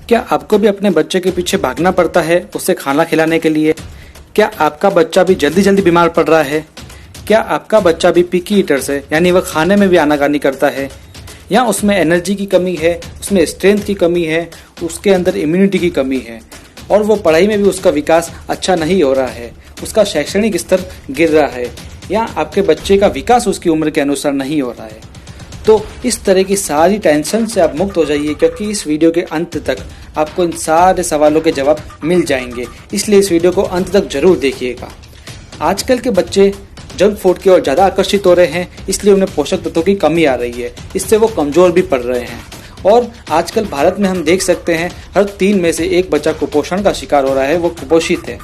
क्या आपको भी अपने बच्चे के पीछे भागना पड़ता है उसे खाना खिलाने के लिए? क्या आपका बच्चा भी जल्दी जल्दी बीमार पड़ रहा है? क्या आपका बच्चा भी पिकी ईटर्स है, यानी वह खाने में भी आनाकानी करता है, या उसमें एनर्जी की कमी है, उसमें स्ट्रेंथ की कमी है, उसके अंदर इम्यूनिटी की कमी है और वो पढ़ाई में भी उसका विकास अच्छा नहीं हो रहा है, उसका शैक्षणिक स्तर गिर रहा है, या आपके बच्चे का विकास उसकी उम्र के अनुसार नहीं हो रहा है? तो इस तरह की सारी टेंशन से आप मुक्त हो जाइए, क्योंकि इस वीडियो के अंत तक आपको इन सारे सवालों के जवाब मिल जाएंगे। इसलिए इस वीडियो को अंत तक जरूर देखिएगा। आजकल के बच्चे जंक फूड की ओर ज़्यादा आकर्षित हो रहे हैं, इसलिए उन्हें पोषक तत्वों की कमी आ रही है, इससे वो कमज़ोर भी पड़ रहे हैं। और आजकल भारत में हम देख सकते हैं हर 3 में से 1 बच्चा कुपोषण का शिकार हो रहा है, वो कुपोषित है।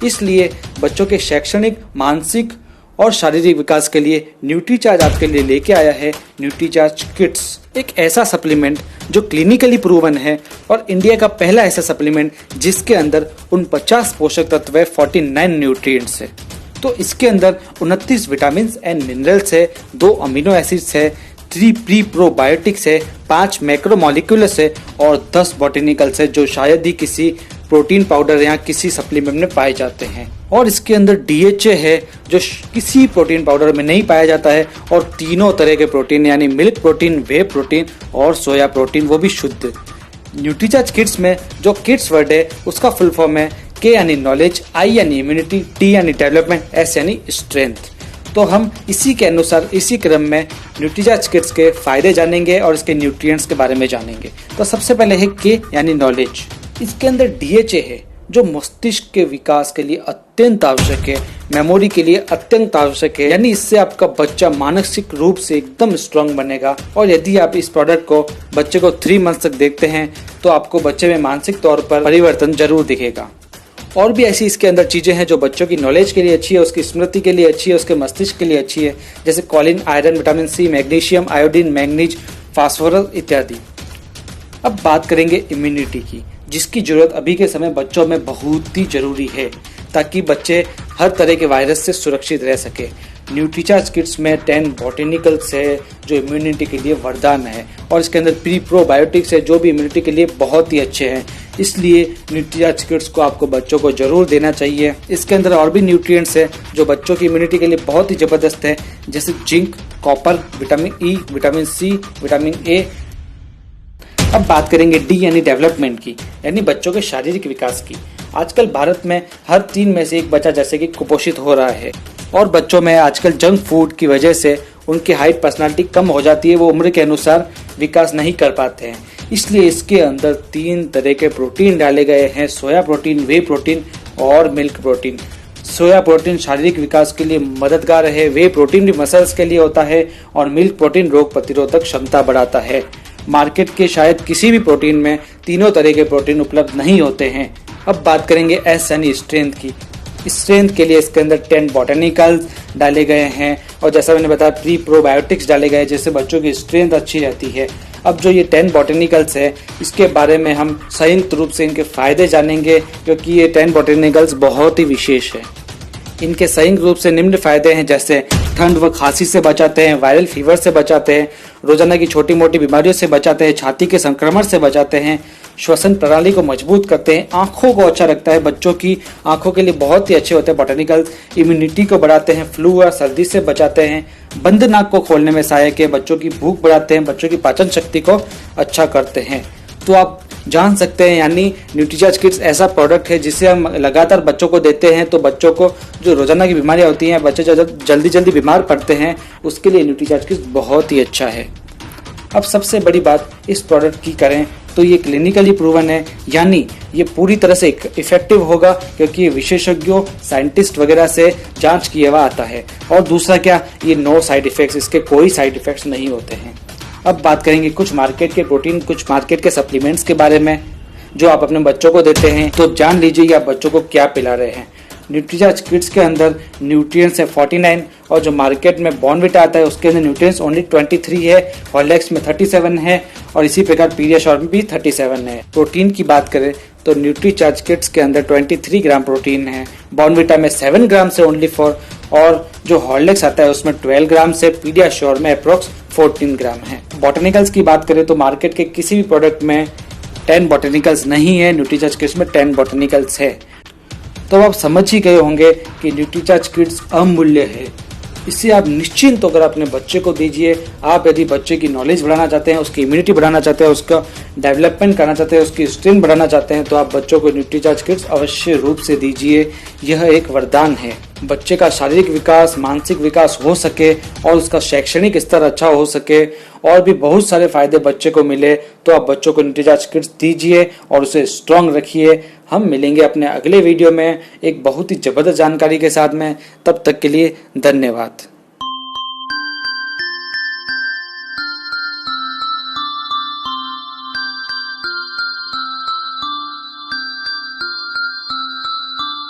इसलिए बच्चों के शैक्षणिक, मानसिक और शारीरिक विकास के लिए न्यूट्रीचार्ज आपके लिए लेके आया है न्यूट्रीचार्ज किड्स, एक ऐसा सप्लीमेंट जो क्लिनिकली प्रूवन है और इंडिया का पहला ऐसा सप्लीमेंट जिसके अंदर 49 पोषक तत्व है, 49 न्यूट्रिएंट्स है। तो इसके अंदर 29 विटामिन एंड मिनरल्स है, 2 अमीनो एसिड्स है, 3 प्री प्रोबायोटिक्स है, 5 मैक्रोमोलिक्यूल्स है और 10 बॉटेनिकल्स है, जो शायद ही किसी प्रोटीन पाउडर या किसी सप्लीमेंट में पाए जाते हैं। और इसके अंदर DHA है, जो किसी प्रोटीन पाउडर में नहीं पाया जाता है, और तीनों तरह के प्रोटीन यानी मिल्क प्रोटीन, वे प्रोटीन और सोया प्रोटीन, वो भी शुद्ध। न्यूट्रीचार्ज किड्स में जो किड्स वर्ड है उसका फुल फॉर्म है K यानी नॉलेज, I यानी इम्यूनिटी, T यानी डेवलपमेंट, S यानी स्ट्रेंथ। तो हम इसी के अनुसार इसी क्रम में न्यूट्रीचार्ज किड्स के फायदे जानेंगे और इसके न्यूट्रिएंट्स के बारे में जानेंगे। तो सबसे पहले है K यानी नॉलेज। इसके अंदर DHA है, जो मस्तिष्क के विकास के लिए अत्यंत आवश्यक है, मेमोरी के लिए अत्यंत आवश्यक है, यानी इससे आपका बच्चा मानसिक रूप से एकदम स्ट्रांग बनेगा। और यदि आप इस प्रोडक्ट को बच्चे को 3 मंथ तक देखते हैं तो आपको बच्चे में मानसिक तौर पर परिवर्तन जरूर दिखेगा। और भी ऐसी इसके अंदर चीजें हैं जो बच्चों की नॉलेज के लिए अच्छी है, उसकी स्मृति के लिए अच्छी है, उसके मस्तिष्क के लिए अच्छी है, जैसे Colin, iron, vitamin C, magnesium, iodine, manganese, phosphorus इत्यादि। अब बात करेंगे इम्यूनिटी की, जिसकी जरूरत अभी के समय बच्चों में बहुत ही जरूरी है, ताकि बच्चे हर तरह के वायरस से सुरक्षित रह सके। न्यूट्रीचार्ज किड्स में 10 बॉटेनिकल्स है, जो इम्यूनिटी के लिए वरदान है, और इसके अंदर प्री प्रोबायोटिक्स है, जो भी इम्यूनिटी के लिए बहुत ही अच्छे हैं। इसलिए न्यूट्रीचार्ज किड्स को आपको बच्चों को जरूर देना चाहिए। इसके अंदर और भी न्यूट्रिएंट्स है जो बच्चों की इम्यूनिटी के लिए बहुत ही जबरदस्त है, जैसे zinc, copper, vitamin E, vitamin C, vitamin A। अब बात करेंगे D यानी डेवलपमेंट की, यानी बच्चों के शारीरिक विकास की। आजकल भारत में हर 3 में से 1 बच्चा जैसे कि कुपोषित हो रहा है, और बच्चों में आजकल जंक फूड की वजह से उनकी हाइट, पर्सनालिटी कम हो जाती है, वो उम्र के अनुसार विकास नहीं कर पाते हैं। इसलिए इसके अंदर 3 तरह के प्रोटीन डाले गए हैं, सोया प्रोटीन, वे प्रोटीन और मिल्क प्रोटीन। सोया प्रोटीन शारीरिक विकास के लिए मददगार है, वे प्रोटीन भी मसल्स के लिए होता है, और मिल्क प्रोटीन रोग प्रतिरोधक क्षमता बढ़ाता है। मार्केट के शायद किसी भी प्रोटीन में तीनों तरह के प्रोटीन उपलब्ध नहीं होते हैं। अब बात करेंगे S यानी स्ट्रेंथ की। स्ट्रेंथ के लिए इसके अंदर 10 बॉटेनिकल्स डाले गए हैं, और जैसा मैंने बताया प्री प्रोबायोटिक्स डाले गए, जिससे बच्चों की स्ट्रेंथ अच्छी रहती है। अब जो ये 10 बॉटेनिकल्स है, इसके बारे में हम संयुक्त रूप से इनके फायदे जानेंगे, क्योंकि ये 10 बॉटेनिकल्स बहुत ही विशेष है। इनके संयुक्त रूप से निम्न फायदे हैं, जैसे ठंड व खांसी से बचाते हैं, वायरल फीवर से बचाते हैं, रोजाना की छोटी मोटी बीमारियों से बचाते हैं, छाती के संक्रमण से बचाते हैं, श्वसन प्रणाली को मजबूत करते हैं, आंखों को अच्छा रखता है, बच्चों की आंखों के लिए बहुत ही अच्छे होते हैं बॉटेनिकल्स, इम्यूनिटी को बढ़ाते हैं, फ्लू और सर्दी से बचाते हैं, बंद नाक को खोलने में सहायक है, बच्चों की भूख बढ़ाते हैं, बच्चों की पाचन शक्ति को अच्छा करते हैं। तो आप जान सकते हैं, यानी न्यूट्रीचार्ज किड्स ऐसा प्रोडक्ट है जिसे हम लगातार बच्चों को देते हैं, तो बच्चों को जो रोजाना की बीमारियां होती हैं, बच्चे जल्दी जल्दी बीमार पड़ते हैं, उसके लिए न्यूट्रीचार्ज किड्स बहुत ही अच्छा है। अब सबसे बड़ी बात इस प्रोडक्ट की करें तो ये क्लिनिकली प्रूवन है, यानी ये पूरी तरह से इफेक्टिव होगा, क्योंकि ये विशेषज्ञों, साइंटिस्ट वगैरह से जांच किया हुआ आता है। और दूसरा क्या, ये नो साइड इफेक्ट्स, इसके कोई साइड इफेक्ट्स नहीं होते हैं। अब बात करेंगे कुछ मार्केट के प्रोटीन, कुछ मार्केट के सप्लीमेंट्स के बारे में जो आप अपने बच्चों को देते हैं। तो जान लीजिए आप बच्चों को क्या पिला रहे हैं। न्यूट्रीचार्ज किड्स के अंदर न्यूट्रिएंट्स है 49, और जो मार्केट में बॉर्नविटा आता है उसके अंदर न्यूट्रिएंट्स ओनली 23 है, हॉर्लिक्स में 37 है, और इसी प्रकार पीडियाश्योर में भी 37 है। प्रोटीन की बात करें तो न्यूट्रीचार्ज किड्स के अंदर 23 ग्राम प्रोटीन है, बॉर्नविटा में 7 ग्राम से ओनली 4, और जो हॉर्लिक्स आता है उसमें 12 ग्राम से, पीडियाश्योर में अप्रोक्स 14 ग्राम है। बॉटेनिकल्स की बात करें तो मार्केट के किसी भी प्रोडक्ट में 10 बॉटनिकल्स नहीं है, न्यूट्रीचार्ज किड्स में 10 बॉटनिकल्स है। तो आप समझ ही गए होंगे कि न्यूट्रीचार्ज किड्स अमूल्य है। इससे आप निश्चिंत होकर अपने बच्चे को दीजिए। आप यदि बच्चे की नॉलेज बढ़ाना चाहते हैं, उसकी इम्यूनिटी बढ़ाना चाहते हैं, उसका डेवलपमेंट करना चाहते हैं, उसकी स्ट्रेंथ बढ़ाना चाहते हैं, तो आप बच्चों को न्यूट्रीचार्ज किड्स अवश्य रूप से दीजिए। यह एक वरदान है। बच्चे का शारीरिक विकास, मानसिक विकास हो सके और उसका शैक्षणिक स्तर अच्छा हो सके और भी बहुत सारे फायदे बच्चे को मिले, तो आप बच्चों को न्यूट्रीचार्ज किड्स दीजिए और उसे स्ट्रांग रखिए। हम मिलेंगे अपने अगले वीडियो में एक बहुत ही जबरदस्त जानकारी के साथ में। तब तक के लिए धन्यवाद।